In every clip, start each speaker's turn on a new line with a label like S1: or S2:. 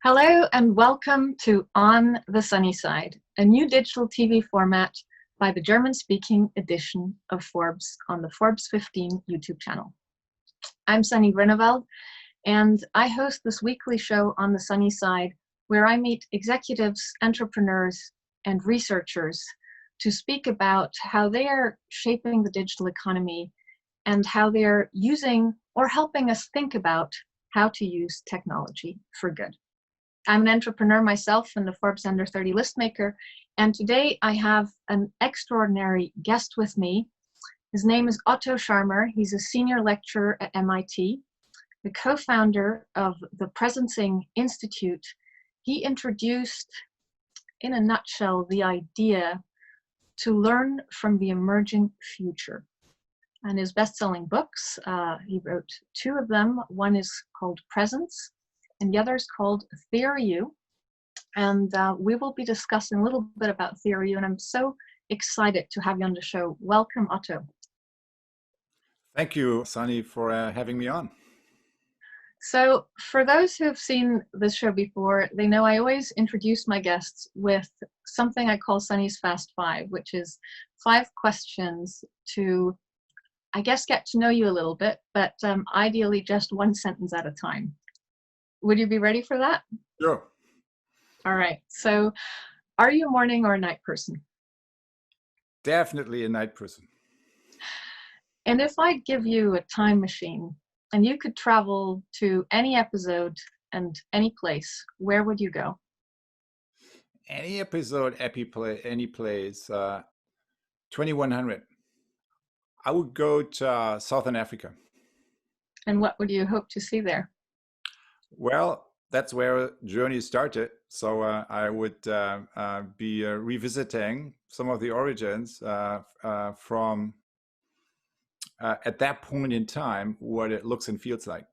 S1: Hello and welcome to On the Sunny Side, a new digital TV format by the German-speaking edition of Forbes on the Forbes 15 YouTube channel. I'm Sunny Grineveld, and I host this weekly show On the Sunny Side where I meet executives, entrepreneurs, and researchers to speak about how they are shaping the digital economy and how they're using or helping us think about how to use technology for good. I'm an entrepreneur myself and the Forbes Under 30 list maker, and today I have an extraordinary guest with me. His name is Otto Scharmer. He's a senior lecturer at MIT, the co-founder of the Presencing Institute. He introduced, in a nutshell, the idea to learn from the emerging future. And his best-selling books, he wrote two of them. One is called Presence, and the other is called Theory U. And we will be discussing a little bit about Theory U, and I'm so excited to have you on the show. Welcome, Otto.
S2: Thank you, Sunny, for having me on.
S1: So for those who have seen this show before, they know I always introduce my guests with something I call Sonnys Fast By, which is 5 questions to, I guess, get to know you a little bit, but ideally just one sentence at a time. Would you be ready for that?
S2: Sure.
S1: All right. So are you a morning or a night person?
S2: Definitely a night person.
S1: And if I give you a time machine and you could travel to any episode and any place, where would you go?
S2: Any episode, any place, 2100. I would go to Southern Africa.
S1: And what would you hope to see there?
S2: Well, that's where journey started. So I would be revisiting some of the origins from at that point in time, what it looks and feels like.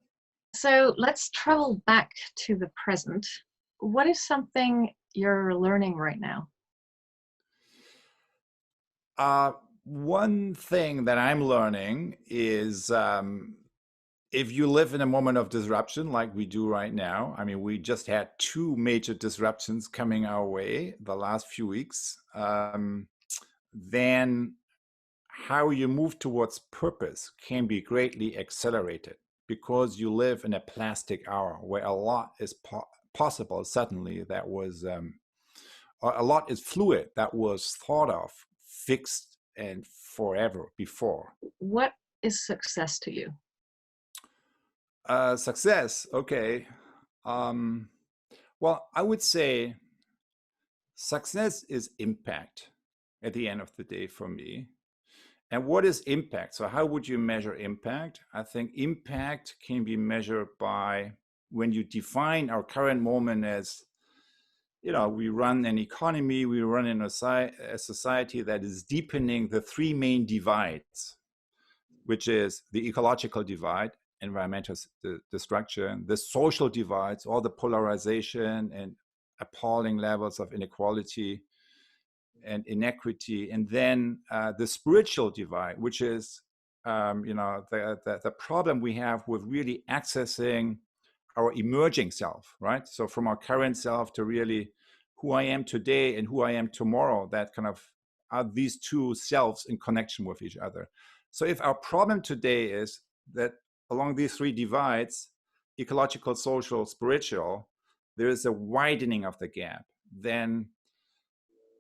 S1: So let's travel back to the present. What is something you're learning right now?
S2: One thing that I'm learning is if you live in a moment of disruption like we do right now, I mean, we just had 2 major disruptions coming our way the last few weeks, then how you move towards purpose can be greatly accelerated because you live in a plastic hour where a lot is possible suddenly that was, a lot is fluid that was thought of, fixed and forever before.
S1: What is success to you?
S2: Success, okay. Well, I would say success is impact at the end of the day for me. And what is impact? So how would you measure impact? I think impact can be measured by when you define our current moment as, you know, we run an economy, we run in a society that is deepening the 3 main divides, which is the ecological divide, environmental destruction, the social divides, all the polarization and appalling levels of inequality and inequity, and then the spiritual divide, which is the problem we have with really accessing our emerging self, right? So from our current self to really who I am today and who I am tomorrow, that kind of are these 2 selves in connection with each other. So if our problem today is that along these 3 divides, ecological, social, spiritual, there is a widening of the gap, then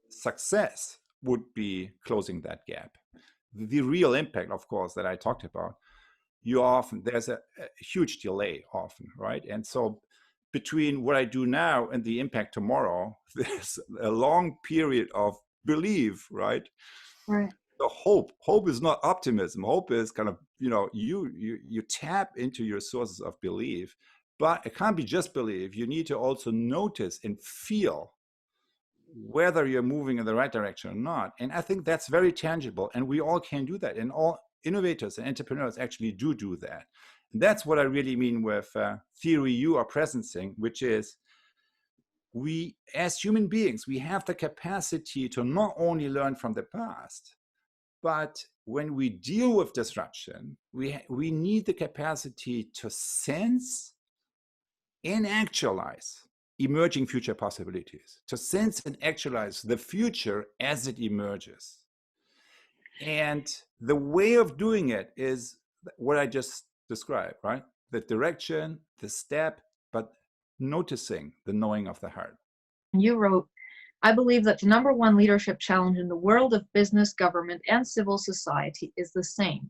S2: success would be closing that gap. The real impact, of course, that I talked about, there's a huge delay often, right? And so between what I do now and the impact tomorrow, there's a long period of belief, right?
S1: Right.
S2: The hope is not optimism. Hope is kind of, you tap into your sources of belief, but it can't be just belief. You need to also notice and feel whether you're moving in the right direction or not. And I think that's very tangible, and we all can do that. And all innovators and entrepreneurs actually do that. And that's what I really mean with Theory U or Presencing, which is we, as human beings, we have the capacity to not only learn from the past, but when we deal with disruption, we need the capacity to sense and actualize emerging future possibilities, to sense and actualize the future as it emerges. And the way of doing it is what I just described, right? The direction, the step, but noticing the knowing of the heart.
S1: You wrote, I believe that the number one leadership challenge in the world of business, government, and civil society is the same.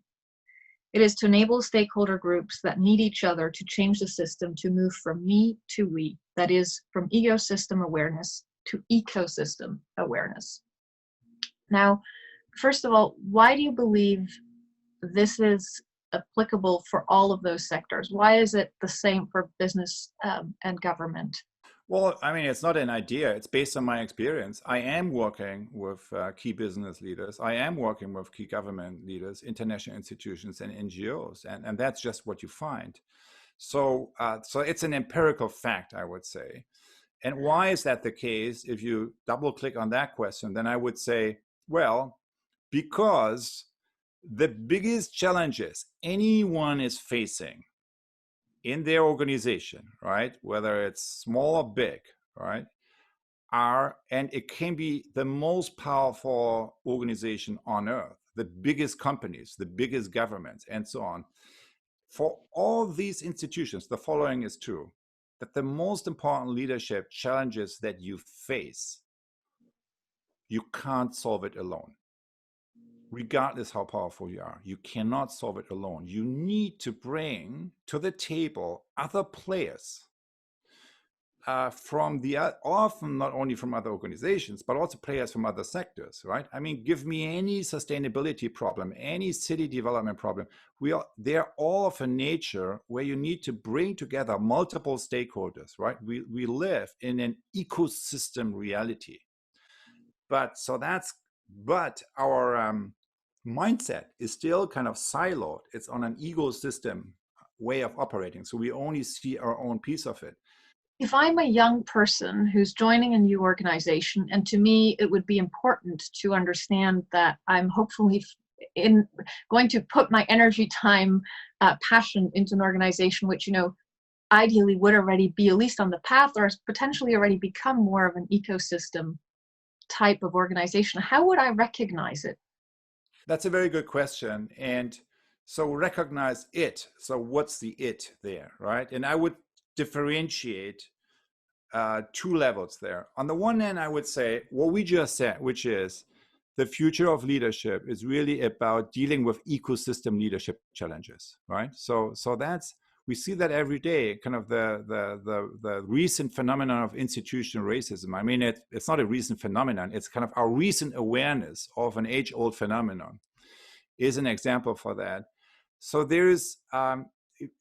S1: It is to enable stakeholder groups that need each other to change the system to move from me to we, that is, from ecosystem awareness to ecosystem awareness. Now, first of all, why do you believe this is applicable for all of those sectors? Why is it the same for business and government?
S2: Well, I mean, it's not an idea. It's based on my experience. I am working with key business leaders. I am working with key government leaders, international institutions, and NGOs, and that's just what you find. So, so it's an empirical fact, I would say. And why is that the case? If you double click on that question, then I would say, well, because the biggest challenges anyone is facing in their organization, right, whether it's small or big, right, and it can be the most powerful organization on earth, the biggest companies, the biggest governments, and so on. For all these institutions, the following is true, that the most important leadership challenges that you face, you can't solve it alone. Regardless how powerful you are, you cannot solve it alone. You need to bring to the table other players from often not only from other organizations, but also players from other sectors, right? I mean, give me any sustainability problem, any city development problem. They're all of a nature where you need to bring together multiple stakeholders, right? We live in an ecosystem reality. But our mindset is still kind of siloed. It's on an ecosystem way of operating. So we only see our own piece of it.
S1: If I'm a young person who's joining a new organization, and to me it would be important to understand that I'm hopefully going to put my energy, time, passion into an organization which, ideally would already be at least on the path or potentially already become more of an ecosystem type of organization, how would I recognize it?
S2: That's a very good question. And so recognize it. So what's the it there, right? And I would differentiate two levels there. On the one hand, I would say what we just said, which is the future of leadership is really about dealing with ecosystem leadership challenges, right? So we see that every day, kind of the recent phenomenon of institutional racism. I mean, it's not a recent phenomenon. It's kind of our recent awareness of an age-old phenomenon is an example for that. So there's,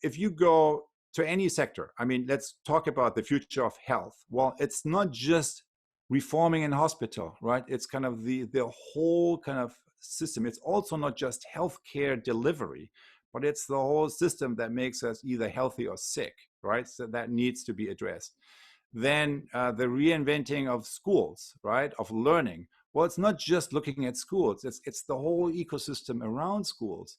S2: if you go to any sector, I mean, let's talk about the future of health. Well, it's not just reforming in hospital, right? It's kind of the whole kind of system. It's also not just healthcare delivery, but it's the whole system that makes us either healthy or sick, right? So that needs to be addressed. Then the reinventing of schools, right? Of learning. Well, it's not just looking at schools. It's the whole ecosystem around schools.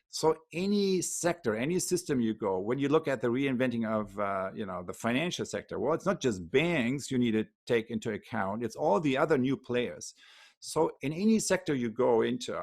S2: So any sector, any system you go, when you look at the reinventing of the financial sector, well, it's not just banks you need to take into account. It's all the other new players. So in any sector you go into,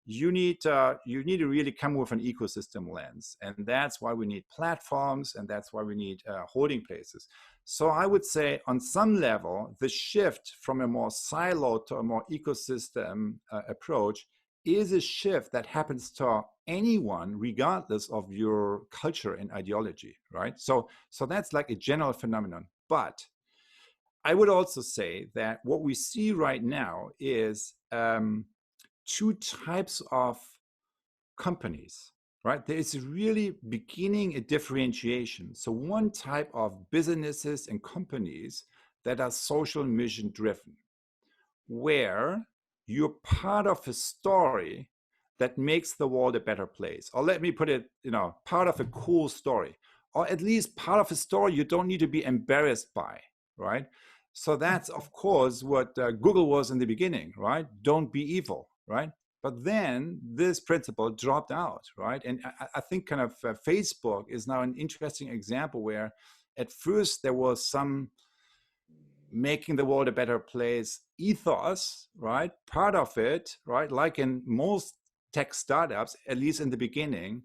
S2: you need to really come with an ecosystem lens, and that's why we need platforms, and that's why we need holding places. So I would say on some level, the shift from a more siloed to a more ecosystem approach is a shift that happens to anyone, regardless of your culture and ideology, right? So that's like a general phenomenon. But I would also say that what we see right now is two types of companies, right? There is really beginning a differentiation. So one type of businesses and companies that are social mission driven, where you're part of a story that makes the world a better place. Or let me put it, part of a cool story, or at least part of a story you don't need to be embarrassed by, right? So that's, of course, what Google was in the beginning, right? Don't be evil, right? But then this principle dropped out, right? And I think kind of Facebook is now an interesting example where at first there was some making the world a better place ethos, right? Part of it, right? Like in most tech startups, at least in the beginning.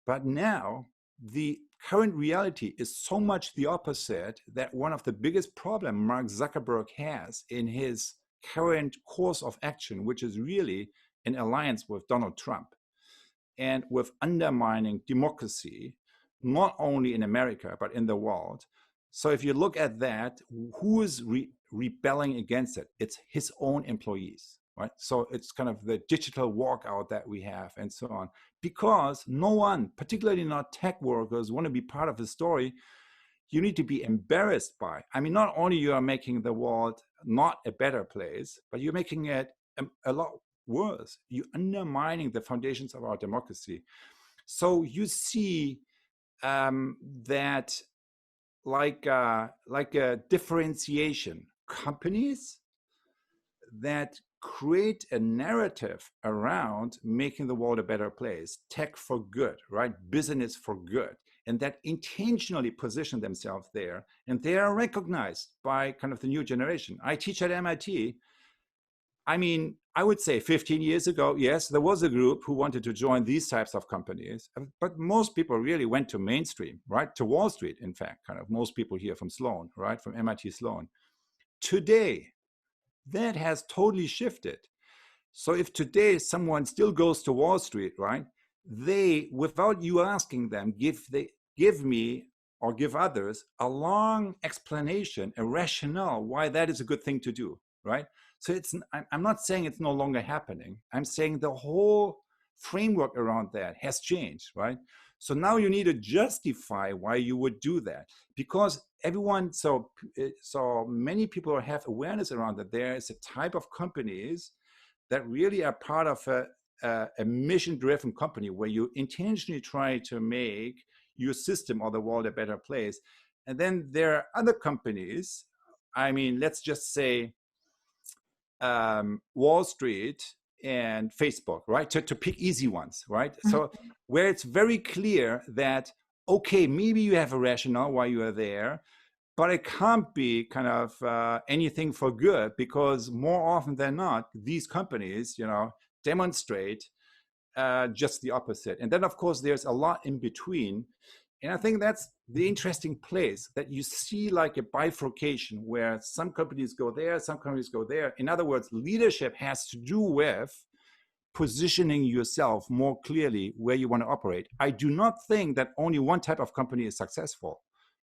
S2: But now the current reality is so much the opposite that one of the biggest problems Mark Zuckerberg has in his current course of action, which is really an alliance with Donald Trump and with undermining democracy, not only in America, but in the world. So if you look at that, who is rebelling against it? It's his own employees, right? So it's kind of the digital walkout that we have and so on, because no one, particularly not tech workers, want to be part of the story. You need to be embarrassed by. I mean, not only you are making the world not a better place, but you're making it a lot worse. You're undermining the foundations of our democracy. So you see that like a differentiation. Companies that create a narrative around making the world a better place, tech for good, right? Business for good, and that intentionally position themselves there, and they are recognized by kind of the new generation. I teach at MIT. I mean, I would say 15 years ago, yes, there was a group who wanted to join these types of companies, but most people really went to mainstream, right? To Wall Street, in fact, kind of most people here from Sloan, right? From MIT Sloan. Today, that has totally shifted. So if today someone still goes to Wall Street, right? They, without you asking them, give me or give others a long explanation, a rationale why that is a good thing to do, right? So I'm not saying it's no longer happening. I'm saying the whole framework around that has changed, right? So now you need to justify why you would do that, because everyone, so many people have awareness around that there is a type of companies that really are part of a mission-driven company where you intentionally try to make your system or the world a better place. And then there are other companies, I mean, let's just say Wall Street and Facebook, right? To pick easy ones, right? So where it's very clear that, okay, maybe you have a rationale why you are there, but it can't be kind of anything for good, because more often than not, these companies, demonstrate just the opposite. And then, of course, there's a lot in between. And I think that's the interesting place, that you see like a bifurcation where some companies go there, some companies go there. In other words, leadership has to do with positioning yourself more clearly where you want to operate. I do not think that only one type of company is successful.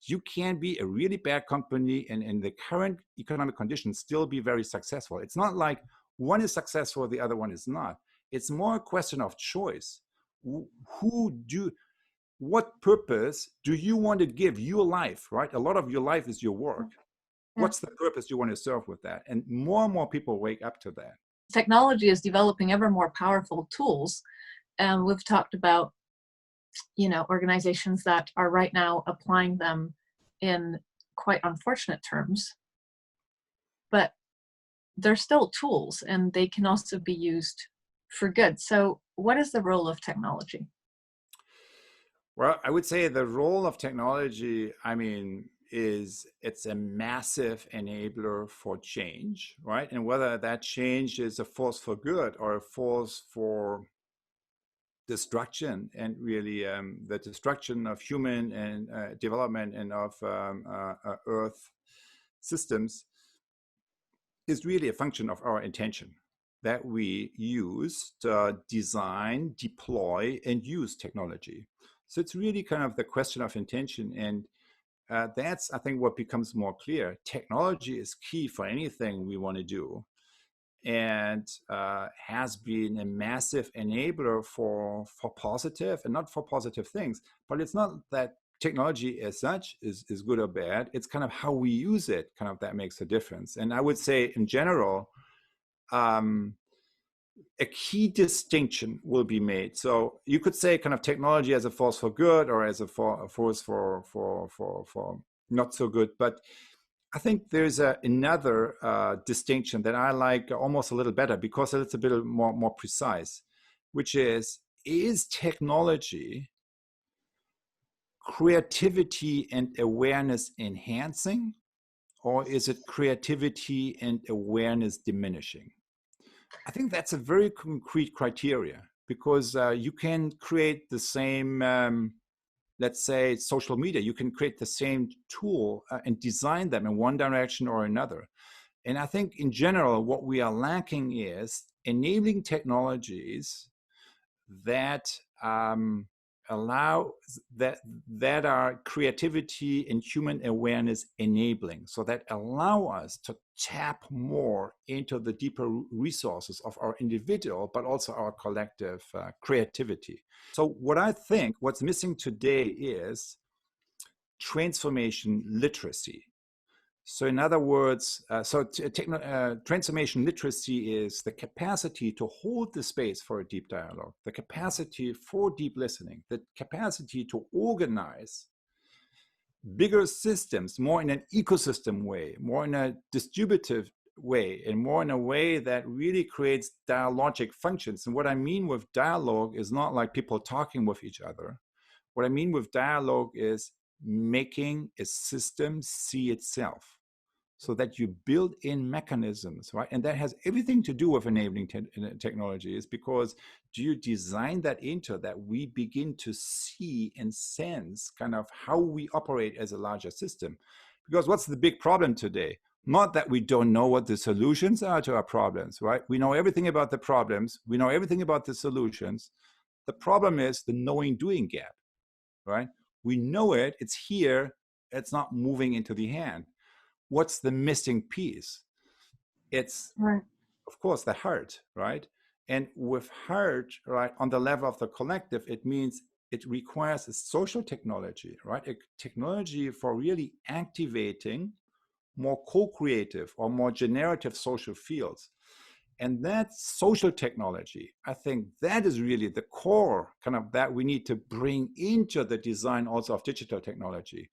S2: You can be a really bad company and in the current economic conditions still be very successful. It's not like one is successful, the other one is not. It's more a question of choice. What purpose do you want to give your life, right? A lot of your life is your work. Yeah. What's the purpose you want to serve with that? And more people wake up to that.
S1: Technology is developing ever more powerful tools. And we've talked about, organizations that are right now applying them in quite unfortunate terms. But they're still tools, and they can also be used for good. So what is the role of technology?
S2: Well, I would say the role of technology, it's a massive enabler for change, right? And whether that change is a force for good or a force for destruction, and really the destruction of human and development and of Earth systems, is really a function of our intention that we use to design, deploy, and use technology. So it's really kind of the question of intention. And that's, I think, what becomes more clear. Technology is key for anything we want to do, and has been a massive enabler for positive and not for positive things. But it's not that technology as such is good or bad. It's kind of how we use it, kind of, that makes a difference. And I would say in general, a key distinction will be made. So you could say kind of technology as a force for good or as a force for not so good. But I think there's another distinction that I like almost a little better, because it's a bit more precise, which is technology creativity and awareness enhancing, or is it creativity and awareness diminishing? I think that's a very concrete criteria, because you can create the same, let's say, social media. You can create the same tool and design them in one direction or another. And I think in general, what we are lacking is enabling technologies that allow that are creativity and human awareness enabling, so that allow us to tap more into the deeper resources of our individual, but also our collective creativity. So what I think what's missing today is transformation literacy. So in other words, transformation literacy is the capacity to hold the space for a deep dialogue, the capacity for deep listening, the capacity to organize bigger systems more in an ecosystem way, more in a distributive way, and more in a way that really creates dialogic functions. And what I mean with dialogue is not like people talking with each other. What I mean with dialogue is making a system see itself, so that you build in mechanisms, right? And that has everything to do with enabling technology, is because do you design that into that we begin to see and sense kind of how we operate as a larger system? Because what's the big problem today? Not that we don't know what the solutions are to our problems, right? We know everything about the problems. We know everything about the solutions. The problem is the knowing-doing gap, right? We know it, it's here, it's not moving into the hand. What's the missing piece? It's, right, of course, the heart, right? And with heart, right, on the level of the collective, it means it requires a social technology, right? A technology for really activating more co-creative or more generative social fields. And that social technology, I think that is really the core kind of that we need to bring into the design also of digital technology.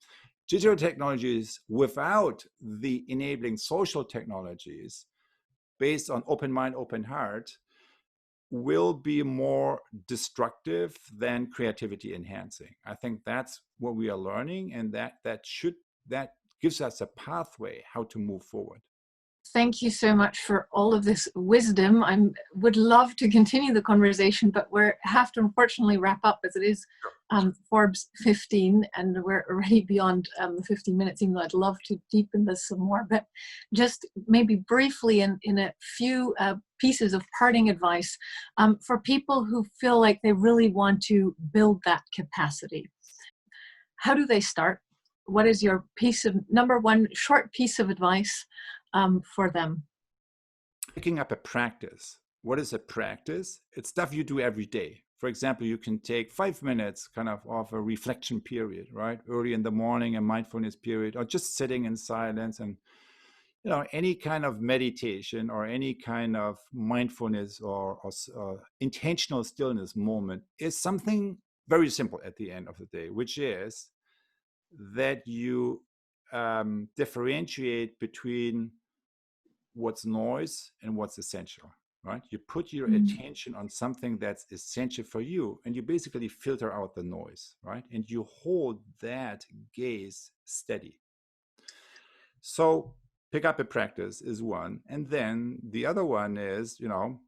S2: Digital technologies without the enabling social technologies based on open mind, open heart will be more destructive than creativity enhancing. I think that's what we are learning, and that gives us a pathway how to move forward.
S1: Thank you so much for all of this wisdom. I would love to continue the conversation, but we have to unfortunately wrap up, as it is Forbes 15, and we're already beyond the 15 minutes, even though I'd love to deepen this some more. But just maybe briefly in a few pieces of parting advice for people who feel like they really want to build that capacity. How do they start? What is your number one short piece of advice for them?
S2: Picking up a practice. What is a practice? It's stuff you do every day. For example, you can take 5 minutes kind of a reflection period, right? Early in the morning, a mindfulness period, or just sitting in silence. And, you know, any kind of meditation or any kind of mindfulness or intentional stillness moment is something very simple at the end of the day, which is that you differentiate between what's noise and what's essential, right? You put your attention on something that's essential for you, and you basically filter out the noise, right? And you hold that gaze steady. So pick up a practice is one. And then the other one is, you know,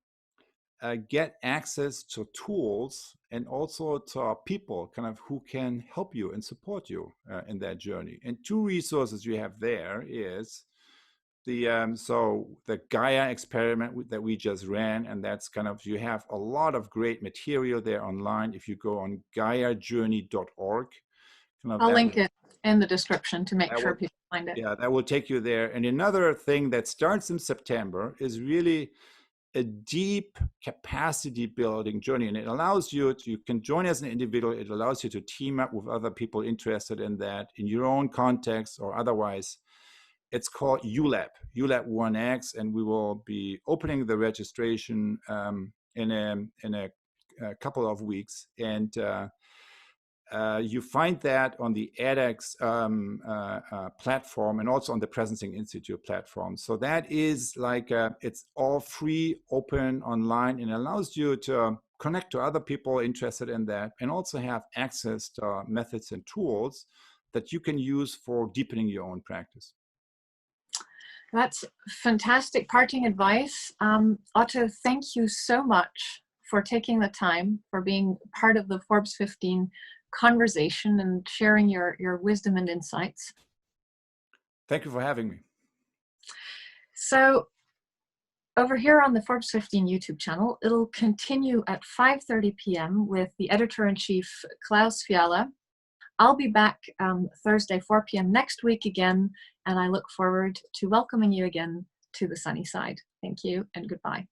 S2: get access to tools and also to people kind of who can help you and support you in that journey. And two resources you have there is the GAIA experiment that we just ran, and that's kind of, you have a lot of great material there online. If you go on GAIAjourney.org,
S1: I'll link it in the description to make sure people find it.
S2: Yeah, that will take you there. And another thing that starts in September is really a deep capacity building journey, and it allows you can join as an individual. It allows you to team up with other people interested in that in your own context or otherwise. It's called u.lab 1x, and we will be opening the registration in a couple of weeks. And you find that on the edX platform and also on the Presencing Institute platform. So that is like, it's all free, open, online, and allows you to connect to other people interested in that, and also have access to methods and tools that you can use for deepening your own practice.
S1: That's fantastic parting advice. Otto, thank you so much for taking the time, for being part of the Forbes 15 conversation and sharing your wisdom and insights.
S2: Thank you for having me.
S1: So over here on the Forbes 15 YouTube channel, it'll continue at 5:30 p.m. with the editor-in-chief, Klaus Fiala. I'll be back Thursday, 4 p.m. next week again, and I look forward to welcoming you again to the sunny side. Thank you and goodbye.